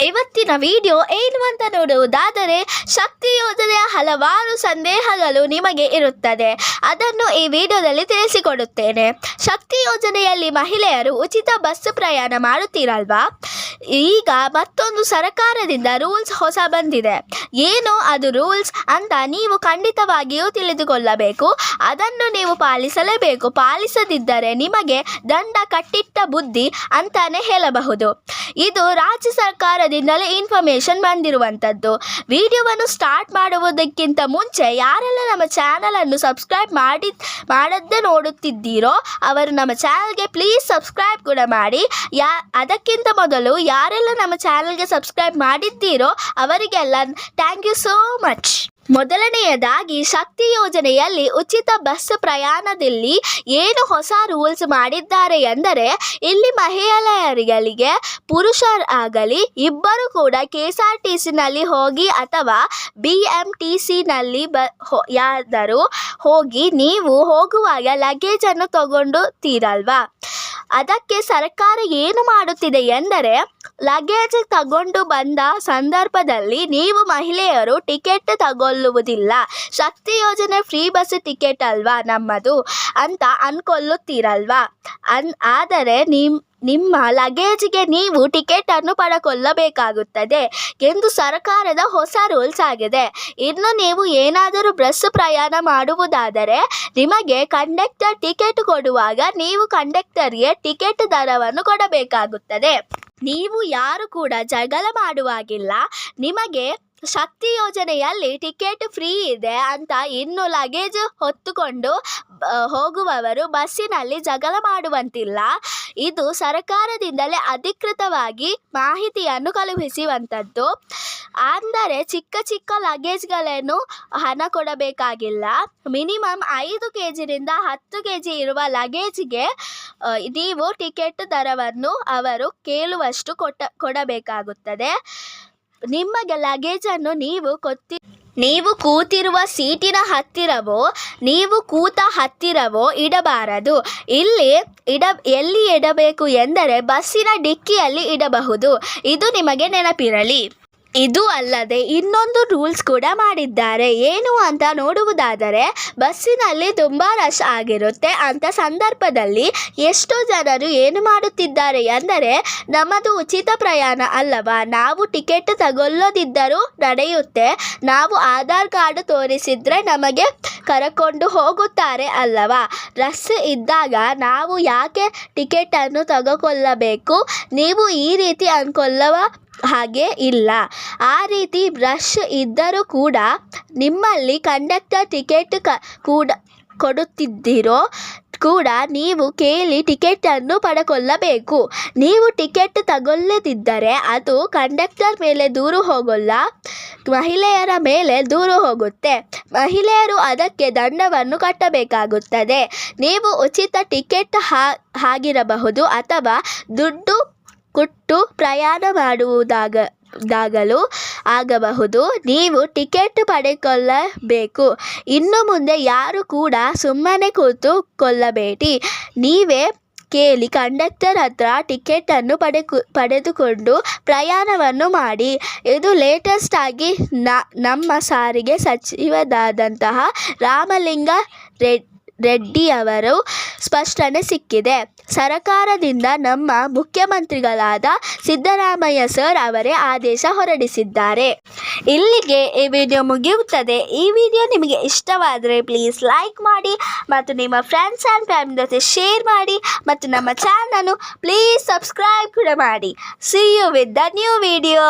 ಇವತ್ತಿನ ವಿಡಿಯೋ ಏನು ಅಂತ ನೋಡುವುದಾದರೆ, ಶಕ್ತಿ ಯೋಜನೆಯ ಹಲವಾರು ಸಂದೇಹಗಳು ನಿಮಗೆ ಇರುತ್ತದೆ. ಅದನ್ನು ಈ ವಿಡಿಯೋದಲ್ಲಿ ತಿಳಿಸಿಕೊಡುತ್ತೇನೆ. ಶಕ್ತಿ ಯೋಜನೆಯಲ್ಲಿ ಮಹಿಳೆಯರು ಉಚಿತ ಬಸ್ ಪ್ರಯಾಣ ಮಾಡುತ್ತೀರಲ್ವಾ? ಈಗ ಮತ್ತೊಂದು ಸರ್ಕಾರದಿಂದ ರೂಲ್ಸ್ ಹೊಸ ಬಂದಿದೆ. ಏನು ಅದು ರೂಲ್ಸ್ ಅಂತ ನೀವು ಖಂಡಿತವಾಗಿಯೂ ತಿಳಿದುಕೊಳ್ಳಬೇಕು. ಅದನ್ನು ನೀವು ಪಾಲಿಸಲೇಬೇಕು. ಪಾಲಿಸದಿದ್ದರೆ ನಿಮಗೆ ದಂಡ ಕಟ್ಟಿಟ್ಟ ಬುದ್ಧಿ ಅಂತಾನೆ ಹೇಳಬಹುದು. ಇದು ರಾಜ್ಯ ಸರ್ಕಾರದಿಂದಲೇ ಇನ್ಫಾರ್ಮೇಶನ್ ಬಂದಿರುವಂಥದ್ದು. ವಿಡಿಯೋವನ್ನು ಸ್ಟಾರ್ಟ್ ಮಾಡುವುದಕ್ಕಿಂತ ಮುಂಚೆ ಯಾರೆಲ್ಲ ನಮ್ಮ ಚಾನಲನ್ನು ಸಬ್ಸ್ಕ್ರೈಬ್ ಮಾಡದೇ ನೋಡುತ್ತಿದ್ದೀರೋ ಅವರು ನಮ್ಮ ಚಾನಲ್ಗೆ ಪ್ಲೀಸ್ ಸಬ್ಸ್ಕ್ರೈಬ್ ಕೂಡ ಮಾಡಿ. ಅದಕ್ಕಿಂತ ಮೊದಲು ಯಾರೆಲ್ಲ ನಮ್ಮ ಚಾನಲ್ಗೆ ಸಬ್ಸ್ಕ್ರೈಬ್ ಮಾಡಿದ್ದೀರೋ ಅವರಿಗೆಲ್ಲ ಥ್ಯಾಂಕ್ ಯು ಸೋ ಮಚ್. ಮೊದಲನೆಯದಾಗಿ, ಶಕ್ತಿ ಯೋಜನೆಯಲ್ಲಿ ಉಚಿತ ಬಸ್ ಪ್ರಯಾಣದಲ್ಲಿ ಏನು ಹೊಸ ರೂಲ್ಸ್ ಮಾಡಿದ್ದಾರೆ ಎಂದರೆ, ಇಲ್ಲಿ ಮಹಿಳೆಯರಿಗೆ ಪುರುಷರಾಗಲಿ ಇಬ್ಬರು ಕೂಡ KSRTCನಲ್ಲಿ ಹೋಗಿ ಅಥವಾ BMTCನಲ್ಲಿ ಯಾರಾದರೂ ಹೋಗಿ ನೀವು ಹೋಗುವಾಗ ಲಗೇಜನ್ನು ತಗೊಂಡುತ್ತೀರಲ್ವಾ, ಅದಕ್ಕೆ ಸರ್ಕಾರ ಏನು ಮಾಡುತ್ತಿದೆ ಎಂದರೆ, ಲಗೇಜ್ ತಗೊಂಡು ಬಂದ ಸಂದರ್ಭದಲ್ಲಿ ನೀವು ಮಹಿಳೆಯರು ಟಿಕೆಟ್ ತಗೊಳ್ಳುವುದಿಲ್ಲ. ಶಕ್ತಿ ಯೋಜನೆ ಫ್ರೀ ಬಸ್ ಟಿಕೆಟ್ ಅಲ್ವಾ ನಮ್ಮದು ಅಂತ ಅಂದ್ಕೊಳ್ಳುತ್ತೀರಲ್ವಾ. ಆದರೆ ನಿಮ್ಮ ಲಗೇಜ್ಗೆ ನೀವು ಟಿಕೆಟನ್ನು ಪಡೆದುಕೊಳ್ಳಬೇಕಾಗುತ್ತದೆ ಎಂದು ಸರ್ಕಾರದ ಹೊಸ ರೂಲ್ಸ್ ಆಗಿದೆ. ಇನ್ನು ನೀವು ಏನಾದರೂ ಬಸ್ ಪ್ರಯಾಣ ಮಾಡುವುದಾದರೆ ನಿಮಗೆ ಕಂಡಕ್ಟರ್ ಟಿಕೆಟ್ ಕೊಡುವಾಗ ನೀವು ಕಂಡಕ್ಟರ್ಗೆ ಟಿಕೆಟ್ ದರವನ್ನು ಕೊಡಬೇಕಾಗುತ್ತದೆ. ನೀವು ಯಾರು ಕೂಡ ಜಗಳ ಮಾಡುವಾಗಿಲ್ಲ. ನಿಮಗೆ ಶಕ್ತಿ ಯೋಜನೆಯಲ್ಲಿ ಟಿಕೆಟ್ ಫ್ರೀ ಇದೆ ಅಂತ ಇನ್ನು ಲಗೇಜ್ ಹೊತ್ತುಕೊಂಡು ಹೋಗುವವರು ಬಸ್ಸಿನಲ್ಲಿ ಜಗಳ ಮಾಡುವಂತಿಲ್ಲ. ಇದು ಸರ್ಕಾರದಿಂದಲೇ ಅಧಿಕೃತವಾಗಿ ಮಾಹಿತಿಯನ್ನು ಕಳುಹಿಸುವಂಥದ್ದು. ಅಂದರೆ ಚಿಕ್ಕ ಲಗೇಜ್ಗಳನ್ನು ಹಣ ಕೊಡಬೇಕಾಗಿಲ್ಲ. ಮಿನಿಮಮ್ 5 kgರಿಂದ 10 kg ಇರುವ ಲಗೇಜ್ಗೆ ನೀವು ಟಿಕೆಟ್ ದರವನ್ನು ಅವರು ಕೇಳುವಷ್ಟು ಕೊಡಬೇಕಾಗುತ್ತದೆ. ನಿಮಗೆ ಲಗೇಜನ್ನು ನೀವು ಕೂತಿರುವ ಸೀಟಿನ ಹತ್ತಿರವೋ ನೀವು ಕೂತ ಹತ್ತಿರವೋ ಇಡಬಾರದು. ಎಲ್ಲಿ ಇಡಬೇಕು ಎಂದರೆ ಬಸ್ಸಿನ ಡಿಕ್ಕಿಯಲ್ಲಿ ಇಡಬಹುದು. ಇದು ನಿಮಗೆ ನೆನಪಿರಲಿ. ಇದು ಅಲ್ಲದೆ ಇನ್ನೊಂದು ರೂಲ್ಸ್ ಕೂಡ ಮಾಡಿದ್ದಾರೆ. ಏನು ಅಂತ ನೋಡುವುದಾದರೆ, ಬಸ್ಸಿನಲ್ಲಿ ತುಂಬ ರಶ್ ಆಗಿರುತ್ತೆ ಅಂತ ಸಂದರ್ಭದಲ್ಲಿ ಎಷ್ಟೋ ಜನರು ಏನು ಮಾಡುತ್ತಿದ್ದಾರೆ ಎಂದರೆ, ನಮ್ಮದು ಉಚಿತ ಪ್ರಯಾಣ ಅಲ್ಲವಾ, ನಾವು ಟಿಕೆಟ್ ತಗೊಳ್ಳೋದಿದ್ದರೂ ನಡೆಯುತ್ತೆ, ನಾವು ಆಧಾರ್ ಕಾರ್ಡ್ ತೋರಿಸಿದರೆ ನಮಗೆ ಕರಕೊಂಡು ಹೋಗುತ್ತಾರೆ ಅಲ್ಲವಾ, ರಶ್ ಇದ್ದಾಗ ನಾವು ಯಾಕೆ ಟಿಕೆಟನ್ನು ತಗೊಳ್ಳಬೇಕು, ನೀವು ಈ ರೀತಿ ಅಂದ್ಕೊಳ್ಳುವ ಹಾಗೆ ಇಲ್ಲ. ಆ ರೀತಿ ರಶ್ ಇದ್ದರೂ ಕೂಡ ನಿಮ್ಮಲ್ಲಿ ಕಂಡಕ್ಟರ್ ಟಿಕೆಟ್ ಕೂಡ ಕೊಡುತ್ತಿದ್ದೀರೋ ಕೂಡ ನೀವು ಕೇಳಿ ಟಿಕೆಟನ್ನು ಪಡೆದುಕೊಳ್ಳಬೇಕು. ನೀವು ಟಿಕೆಟ್ ತಗೊಳ್ಳದಿದ್ದರೆ ಅದು ಕಂಡಕ್ಟರ್ ಮೇಲೆ ದೂರು ಹೋಗಲ್ಲ, ಮಹಿಳೆಯರ ಮೇಲೆ ದೂರು ಹೋಗುತ್ತೆ. ಮಹಿಳೆಯರು ಅದಕ್ಕೆ ದಂಡವನ್ನು ಕಟ್ಟಬೇಕಾಗುತ್ತದೆ. ನೀವು ಉಚಿತ ಟಿಕೆಟ್ ಆಗಿರಬಹುದು ಅಥವಾ ದುಡ್ಡು ಕೊಟ್ಟು ಪ್ರಯಾಣ ಮಾಡುವುದಾಗಲೂ ಆಗಬಹುದು. ನೀವು ಟಿಕೆಟ್ ಪಡೆದುಕೊಳ್ಳಬೇಕು. ಇನ್ನು ಮುಂದೆ ಯಾರು ಕೂಡ ಸುಮ್ಮನೆ ಕೂತುಕೊಳ್ಳಬೇಡಿ. ನೀವೇ ಕೇಳಿ ಕಂಡಕ್ಟರ್ ಹತ್ರ ಟಿಕೆಟನ್ನು ಪಡೆದುಕೊಂಡು ಪ್ರಯಾಣವನ್ನು ಮಾಡಿ. ಇದು ಲೇಟೆಸ್ಟ್ ಆಗಿ ನಮ್ಮ ಸಾರಿಗೆ ಸಚಿವರಾದಂತಹ ರಾಮಲಿಂಗ ರೆಡ್ಡಿಯವರು ಸ್ಪಷ್ಟನೆ ಸಿಕ್ಕಿದೆ. ಸರ್ಕಾರದಿಂದ ನಮ್ಮ ಮುಖ್ಯಮಂತ್ರಿಗಳಾದ ಸಿದ್ದರಾಮಯ್ಯ ಸರ್ ಅವರೇ ಆದೇಶ ಹೊರಡಿಸಿದ್ದಾರೆ. ಇಲ್ಲಿಗೆ ಈ ವಿಡಿಯೋ ಮುಗಿಯುತ್ತದೆ. ಈ ವಿಡಿಯೋ ನಿಮಗೆ ಇಷ್ಟವಾದರೆ ಪ್ಲೀಸ್ ಲೈಕ್ ಮಾಡಿ ಮತ್ತು ನಿಮ್ಮ ಫ್ರೆಂಡ್ಸ್ ಆ್ಯಂಡ್ ಫ್ಯಾಮಿಲಿ ಜೊತೆ ಶೇರ್ ಮಾಡಿ ಮತ್ತು ನಮ್ಮ ಚಾನಲನ್ನು ಪ್ಲೀಸ್ ಸಬ್ಸ್ಕ್ರೈಬ್ ಕೂಡ ಮಾಡಿ. See you with the new video.